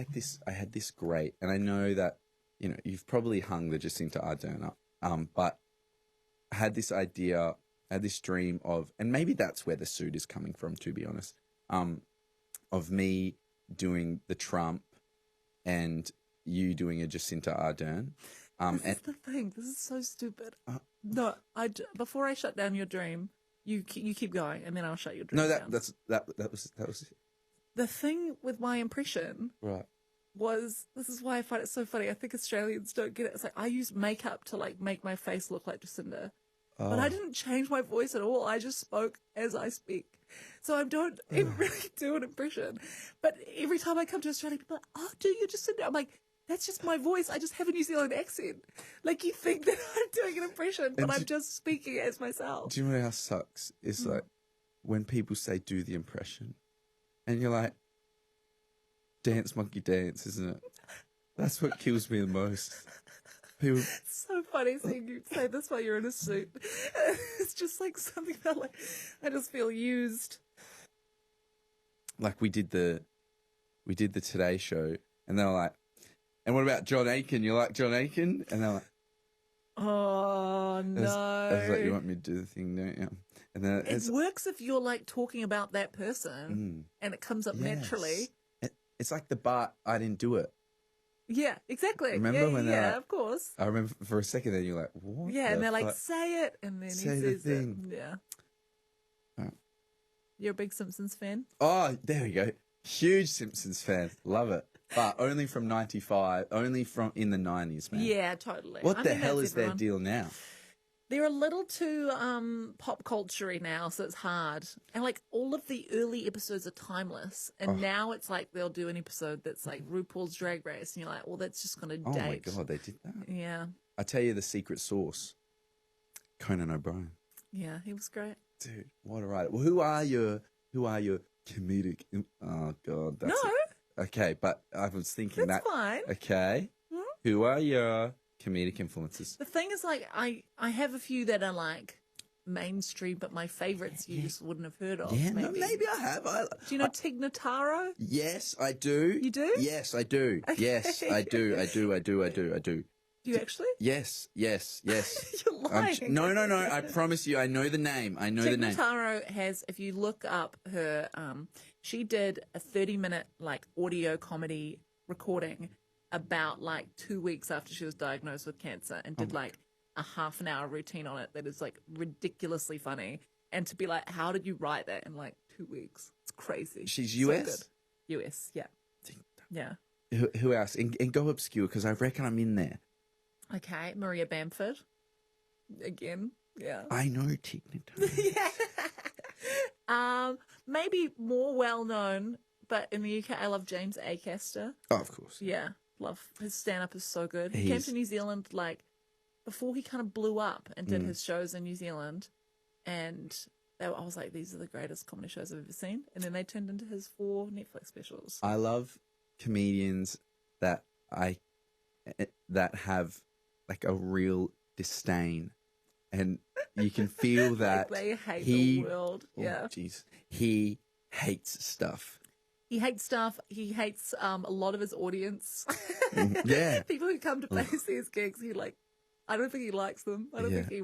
this great, and I know that, you've probably hung the Jacinda Ardern up, but I had this idea, I had this dream of, and maybe that's where the suit is coming from, to be honest, of me doing the Trump and you doing a Jacinda Ardern. This is the thing. This is so stupid. No, before I shut down your dream, you keep going, and then I'll shut your dream down. No, that was the thing with my impression. Right. This is why I find it so funny. I think Australians don't get it. It's like I use makeup to make my face look like Jacinda. But I didn't change my voice at all. I just spoke as I speak. So I don't even really do an impression. But every time I come to Australia, people are like, oh, do you Jacinda? I'm like, that's just my voice. I just have a New Zealand accent. Like, you think that I'm doing an impression, but I'm just speaking as myself. Do you know what else sucks? It's like when people say do the impression and you're like, dance, monkey, dance, isn't it? That's what kills me the most. People... It's so funny seeing you say this while you're in a suit. It's just like something that I just feel used. Like we did the Today Show, and they were like, and what about John Aiken? You like John Aiken? And they're like, oh no. I was like, you want me to do the thing, don't you? And then it works if you're like talking about that person and it comes up naturally. It's like the Bart, I didn't do it. Yeah, exactly. Remember when they're like, of course. I remember for a second then you're like, what? Yeah, and they're like, say it, and then he says it. Yeah. Right. You're a big Simpsons fan? Oh, there we go. Huge Simpsons fan. Love it. But only from 95, only from in the 90s, man. Yeah, totally. What the hell is their deal now? They're a little too pop culture-y now, so it's hard. And like all of the early episodes are timeless, and now it's like they'll do an episode that's like RuPaul's Drag Race, and you're like, well, that's just going to date. Oh my god, they did that. Yeah. I tell you the secret sauce, Conan O'Brien. Yeah, he was great. Dude, what a writer. Well, who are your comedic? Oh god, that's okay. But I was thinking that's fine. Okay, who are your comedic influences? The thing is, like, I have a few that are like mainstream, but my favorites you just wouldn't have heard of. Yeah, maybe I have. Do you know Tig Notaro? Yes, I do. You do? Yes, I do. Okay. Yes, I do. I do. Do you actually? Yes. You're lying. No. I promise you, I know the name. Tig Notaro has, if you look up her, she did a 30-minute like audio comedy recording about like 2 weeks after she was diagnosed with cancer, and did like a half-an-hour routine on it that is like ridiculously funny. And to be like, how did you write that in like 2 weeks? It's crazy. She's US? So good. US, yeah. Yeah. Who else? And go obscure, because I reckon I'm in there. Okay, Maria Bamford. Again, yeah. I know Tig Notaro. Yeah. Maybe more well-known, but in the UK, I love James Acaster. Oh, of course. Yeah. Love his stand-up is so good. He came to New Zealand like before he kind of blew up and did his shows in New Zealand, and I was like, these are the greatest comedy shows I've ever seen. And then they turned into his 4 Netflix specials. I love comedians that have like a real disdain, and you can feel that like they hate the world. Yeah, jeez, he hates stuff. He hates stuff. He hates a lot of his audience. Yeah. People who come to play his gigs, I don't think he likes them. I don't think he...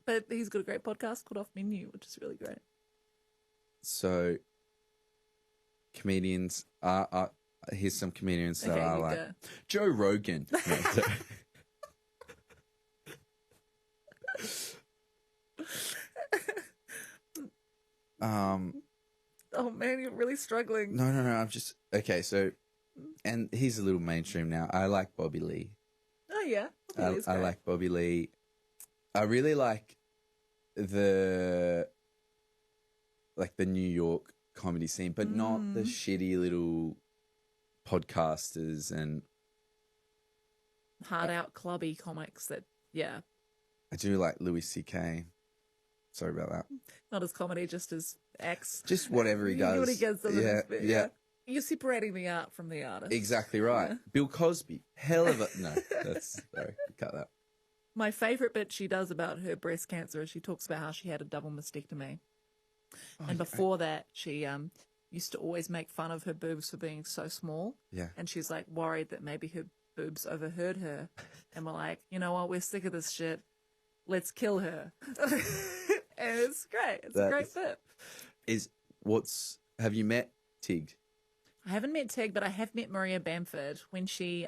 But he's got a great podcast called Off Menu, which is really great. So, comedians are here's some comedians that are like... Go. Joe Rogan. Oh man, you're really struggling. No. I'm just okay. So and he's a little mainstream now. I like Bobby Lee. Oh yeah, I like Bobby Lee. I really like the New York comedy scene, but not the shitty little podcasters and hard out clubby comics that I do like Louis C.K. Sorry about that. not as comedy, just as acts. Just whatever he does. What he gets them in his- Yeah. You're separating the art from the artist. Exactly right. Yeah. Bill Cosby. Hell of a... No, that's... Sorry, cut that. My favourite bit she does about her breast cancer is she talks about how she had a double mastectomy. And before that, she used to always make fun of her boobs for being so small. Yeah. And she's like worried that maybe her boobs overheard her. And we're like, you know what? We're sick of this shit. Let's kill her. And it's great. It's a great bit. Have you met Tig? I haven't met Tig, but I have met Maria Bamford when she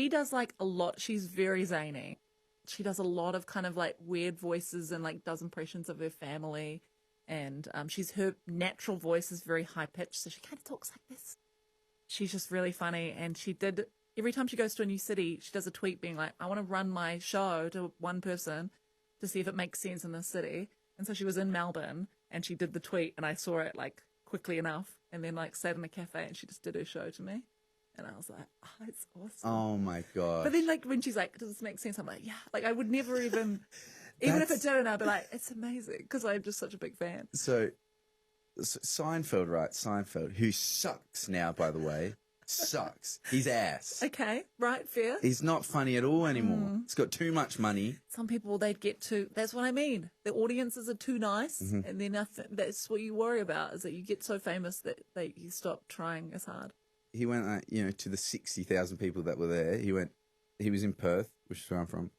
does like a lot. She's very zany. She does a lot of kind of like weird voices and like does impressions of her family. And her natural voice is very high pitched, so she kind of talks like this. She's just really funny. And every time she goes to a new city, she does a tweet being like, I want to run my show to one person to see if it makes sense in this city. And so she was in Melbourne and she did the tweet and I saw it like quickly enough and then like sat in a cafe and she just did her show to me. And I was like, oh, it's awesome. Oh my God. But then like when she's like, does this make sense? I'm like, yeah. Like I would never even if it didn't, I'd be like, it's amazing because I'm just such a big fan. So Seinfeld, right? Seinfeld, who sucks now, by the way. Sucks. He's ass. Okay, right, fair. He's not funny at all anymore. He's got too much money. Some people, they'd get too, that's what I mean. The audiences are too nice, and then that's what you worry about, is that you get so famous that you stop trying as hard. He went, to the 60,000 people that were there. He was in Perth, which is where I'm from,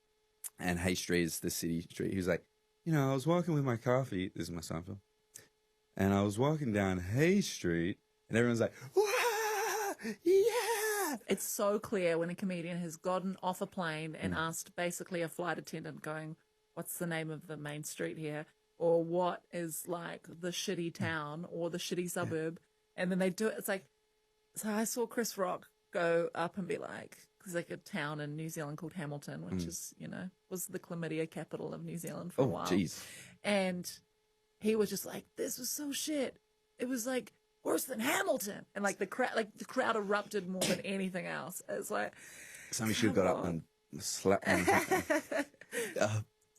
and Hay Street is the city street. He was like, I was walking with my coffee. This is my Seinfeld. And I was walking down Hay Street, and everyone's like, "Wah! Yeah!" It's so clear when a comedian has gotten off a plane and asked basically a flight attendant going, what's the name of the main street here? Or what is like the shitty town or the shitty suburb? And then they do it. It's like, so I saw Chris Rock go up and be like, there's like a town in New Zealand called Hamilton, which is, was the chlamydia capital of New Zealand for a while. Oh, jeez. And he was just like, this was so shit. It was like worse than Hamilton. And like the crowd erupted more than anything else. It's like somebody should have got up and slapped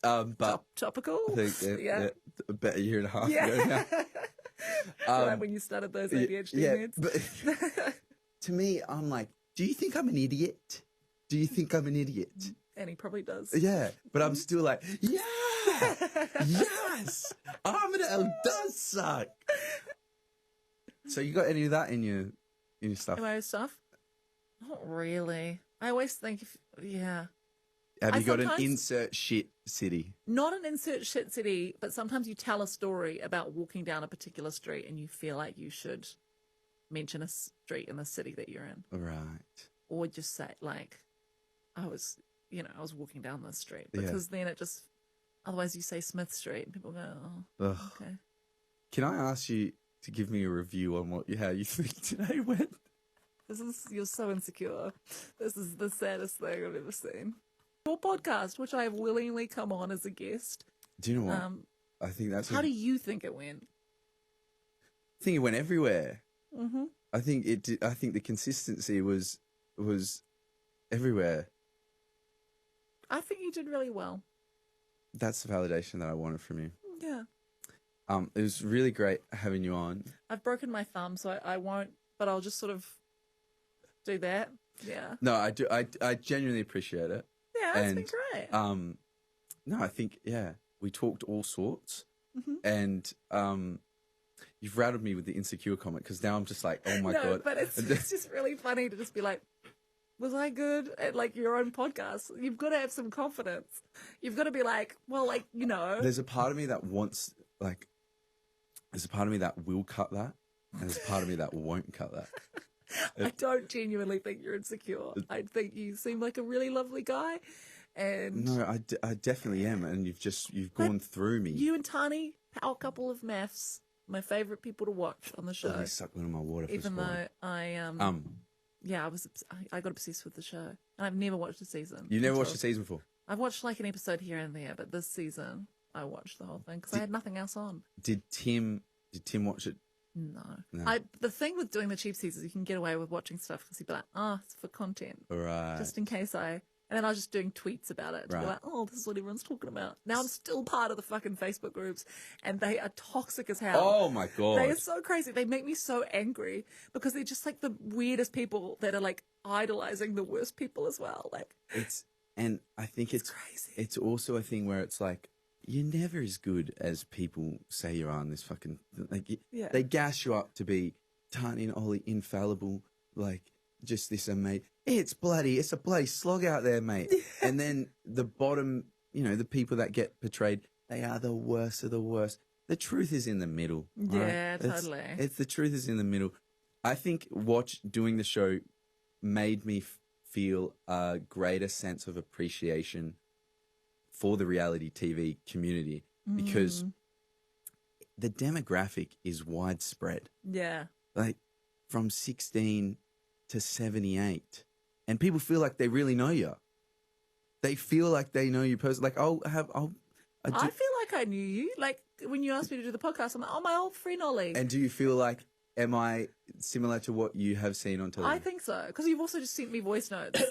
on but topical. I think about a year and a half ago now. Right when you started those ADHD meds. But to me, I'm like, do you think I'm an idiot? Do you think I'm an idiot? And he probably does. Yeah, but I'm still like, yeah, yes, Armadale does suck. So you got any of that in your stuff? In my stuff? Not really. I always think, Have you got an insert shit city? Not an insert shit city, but sometimes you tell a story about walking down a particular street and you feel like you should mention a street in the city that you're in. Right. Or just say, like, I was walking down this street. Because then it just, otherwise you say Smith Street and people go, oh, okay. Can I ask you to give me a review on how you think today went? You're so insecure. This is the saddest thing I've ever seen. Your podcast, which I have willingly come on as a guest. Do you know what? I think that's... How do you think it went? I think it went everywhere. Mm-hmm. I think it did. I think the consistency was everywhere. I think you did really well. That's the validation that I wanted from you. Yeah. It was really great having you on. I've broken my thumb, so I won't, but I'll just sort of do that. Yeah. No, I do. I genuinely appreciate it. Yeah, that's been great. No, I think, we talked all sorts. Mm-hmm. And you've rattled me with the insecure comment because now I'm just like, oh my God. But it's just really funny to just be like, was I good at like your own podcast? You've got to have some confidence. You've got to be like, well, like, There's a part of me that wants, like, there's a part of me that will cut that. And there's a part of me that won't cut that. I don't genuinely think you're insecure. I think you seem like a really lovely guy. And no, I definitely am. And you've gone through me. You and Tani, power couple of MAFS, my favourite people to watch on the show. Let me suck one of my water. Even though I yeah, I got obsessed with the show, and I've never watched a season. You never watched a season before? I've watched like an episode here and there, but this season I watched the whole thing because I had nothing else on. Did Tim watch it? No. The thing with doing the cheap seats is you can get away with watching stuff because you'd be like, oh, it's for content. Right. Just in case and then I was just doing tweets about it to be like, oh, this is what everyone's talking about. Now I'm still part of the fucking Facebook groups and they are toxic as hell. Oh my God. They are so crazy. They make me so angry because they're just like the weirdest people that are like idolizing the worst people as well. Like and I think it's crazy. It's also a thing where it's like, you're never as good as people say you are in this fucking, like, they gas you up to be Tani and Ollie infallible, like, just this amazing, it's a bloody slog out there, mate. And then the bottom, the people that get portrayed, they are the worst of the worst. The truth is in the middle. Yeah, right? totally. It's the truth is in the middle. I think doing the show made me feel a greater sense of appreciation for the reality TV community because the demographic is widespread. Yeah. Like from 16 to 78. And people feel like they really know you. They feel like they know you personally. Like, I feel like I knew you. Like when you asked me to do the podcast, I'm like, oh, my old friend Ollie. And do you feel like, am I similar to what you have seen on television? I think so. Because you've also just sent me voice notes.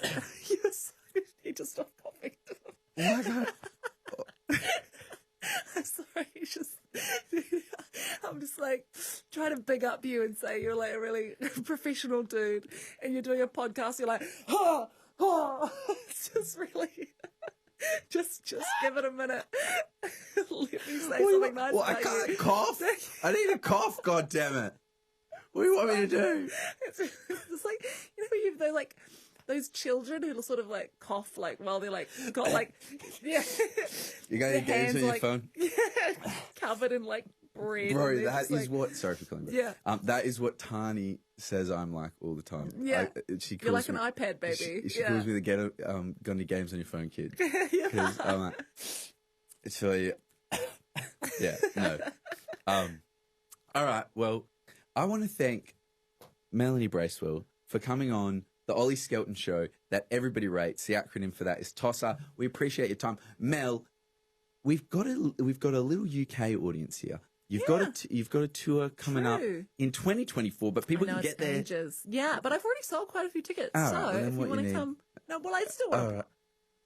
You need to stop coughing. Oh my God. I'm sorry, I'm just like trying to big up you and say you're like a really professional dude and you're doing a podcast, you're like, it's just really, just give it a minute. Let me say something nice Well, I can't cough. I need a cough, God damn it. What do you want me to do? It's like, you've those children who sort of like cough like while they're like got like you got any games on your phone? Yeah, covered in like bread. Bro, that is what. Sorry for calling. Yeah, that is what Tani says I'm like all the time. Yeah, you're like an iPad baby. She calls me the got any games on your phone, kid? Because I'm like, it's for you. Yeah, no. All right. Well, I want to thank Melanie Bracewell for coming on the Ollie Skelton show that everybody rates. The acronym for that is Tosser. We appreciate your time. Mel, we've got a little UK audience here. You've got a tour coming up in 2024, but people can get there. Ages. Yeah, but I've already sold quite a few tickets. All so right, if you want to come, I still want. Right.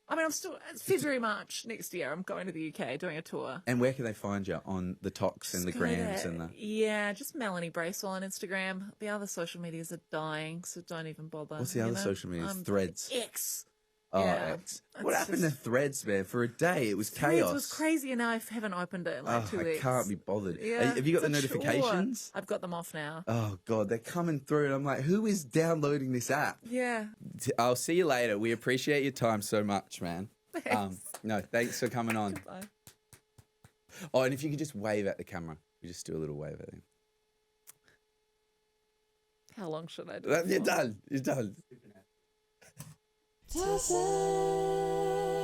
I mean, it's February, March next year. I'm going to the UK doing a tour. And where can they find you on the Tox and the Grams and the? Yeah, just Melanie Bracewell on Instagram. The other social medias are dying, so don't even bother. What's the other social medias? Threads. X. Oh, yeah. What happened to Threads, man? For a day, it was chaos. It was crazy, and now I haven't opened it in like 2 weeks. I can't be bothered. Yeah, have you got the notifications? I've got them off now. Oh, God, they're coming through, and I'm like, who is downloading this app? Yeah. I'll see you later. We appreciate your time so much, man. Thanks. Thanks for coming on. Bye. Oh, and if you could just wave at the camera. We just do a little wave at him. How long should I do? You're done. You're done. Tosser.